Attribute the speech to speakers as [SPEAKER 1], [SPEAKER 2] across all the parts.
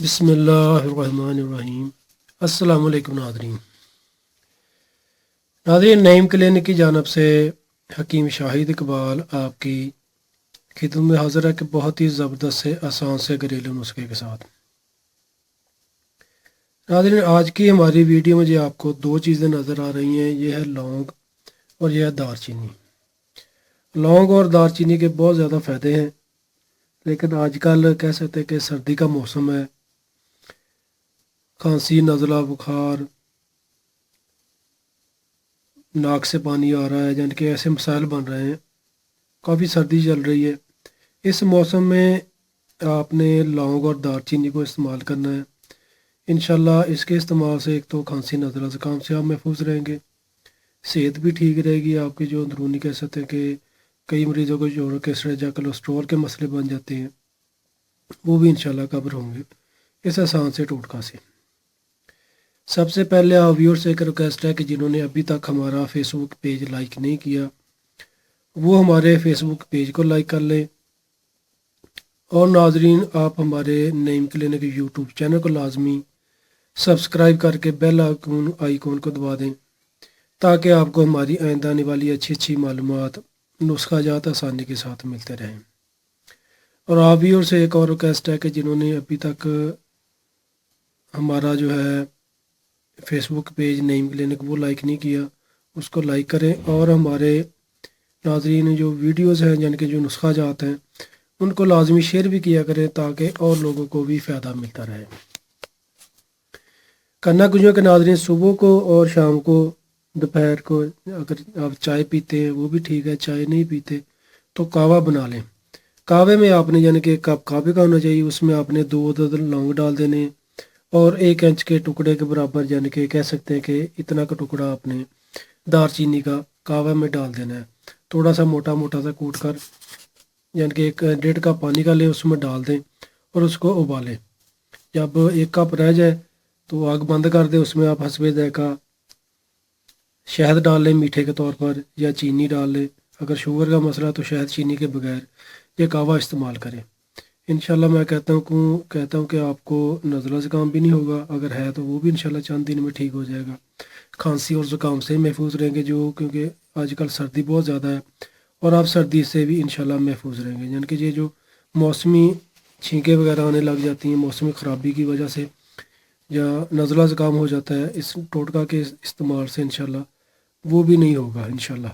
[SPEAKER 1] بسم اللہ الرحمن الرحیم۔ السلام علیکم ناظرین، نعیم کلینک کی جانب سے حکیم شاہد اقبال آپ کی خدمت میں حاضر ہے کہ بہت ہی زبردست سے آسان سے گھریلو نسخے کے ساتھ۔ ناظرین، آج کی ہماری ویڈیو میں آپ کو دو چیزیں نظر آ رہی ہیں، یہ ہے لونگ اور یہ ہے دار چینی۔ لونگ اور دار چینی کے بہت زیادہ فائدے ہیں، لیکن آج کل کہہ سکتے ہیں کہ سردی کا موسم ہے، کھانسی، نزلہ، بخار، ناک سے پانی آ رہا ہے، یعنی کہ ایسے مسائل بن رہے ہیں، کافی سردی چل رہی ہے۔ اس موسم میں آپ نے لونگ اور دار چینی کو استعمال کرنا ہے۔ انشاءاللہ اس کے استعمال سے ایک تو کھانسی، نزلہ، زکام سے آپ محفوظ رہیں گے، صحت بھی ٹھیک رہے گی آپ کی، جو اندرونی کہہ سکتے ہیں کہ کئی مریضوں کو یورک ایسڈ یا کولیسٹرول کے مسئلے بن جاتے ہیں، وہ بھی انشاءاللہ کور ہوں گے اس آسان سے ٹوٹکا سے۔ سب سے پہلے آپ ویور سے ایک ریکویسٹ ہے کہ جنہوں نے ابھی تک ہمارا فیس بک پیج لائک نہیں کیا وہ ہمارے فیس بک پیج کو لائک کر لیں، اور ناظرین آپ ہمارے نعیم کلینک یوٹیوب چینل کو لازمی سبسکرائب کر کے بیل آئیکن کو دبا دیں، تاکہ آپ کو ہماری آئندہ آنے والی اچھی معلومات، نسخہ جات آسانی کے ساتھ ملتے رہیں۔ اور آپ ویور سے ایک اور ریکویسٹ ہے کہ جنہوں نے ابھی تک ہمارا جو ہے فیس بک پیج نعیم کلینک وہ لائک نہیں کیا، اس کو لائک کریں، اور ہمارے ناظرین جو ویڈیوز ہیں یعنی کہ جو نسخہ جات ہیں ان کو لازمی شیئر بھی کیا کریں، تاکہ اور لوگوں کو بھی فائدہ ملتا رہے۔ کرنا کچھ ہے کہ ناظرین صبح کو اور شام کو، دوپہر کو اگر آپ چائے پیتے ہیں وہ بھی ٹھیک ہے، چائے نہیں پیتے تو قہوہ بنا لیں۔ قہوے میں آپ نے یعنی کہ کپ قہوے کا ہونا چاہیے، اس میں آپ نے 2 عدد لونگ ڈال دینے، اور 1 انچ کے ٹکڑے کے برابر یعنی کہ کہہ سکتے ہیں کہ اتنا کا ٹکڑا آپ نے دار چینی کا قہوہ میں ڈال دینا ہے، تھوڑا سا موٹا موٹا سا کوٹ کر، یعنی کہ 1.5 کپ پانی کا لیں، اس میں ڈال دیں اور اس کو ابالیں۔ جب 1 کپ رہ جائے تو آگ بند کر دیں، اس میں آپ حسب ذائقہ شہد ڈال لیں میٹھے کے طور پر، یا چینی ڈال لیں، اگر شوگر کا مسئلہ تو شہد چینی کے بغیر یہ قہوہ استعمال کریں۔ انشاءاللہ میں کہتا ہوں کہ آپ کو نزلہ زکام بھی نہیں ہوگا، اگر ہے تو وہ بھی انشاءاللہ چند دن میں ٹھیک ہو جائے گا۔ کھانسی اور زکام سے محفوظ رہیں گے، کیونکہ آج کل سردی بہت زیادہ ہے، اور آپ سردی سے بھی انشاءاللہ محفوظ رہیں گے، یعنی کہ یہ جو موسمی چھینکیں وغیرہ آنے لگ جاتی ہیں موسمی خرابی کی وجہ سے، یا نزلہ زکام ہو جاتا ہے، اس ٹوٹکا کے استعمال سے انشاءاللہ وہ بھی نہیں ہوگا انشاءاللہ۔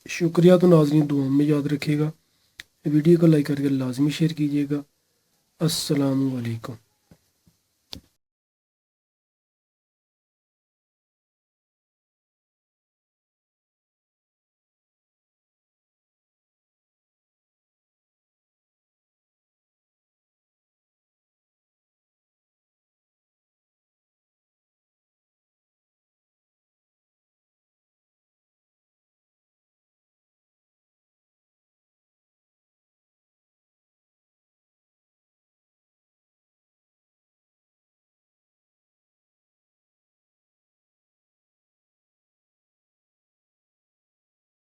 [SPEAKER 1] شکریہ۔ تو ناظرین دعا میں یاد رکھیے گا، ویڈیو کو لائک کر کے لازمی شیئر کیجیے گا۔ السلام علیکم۔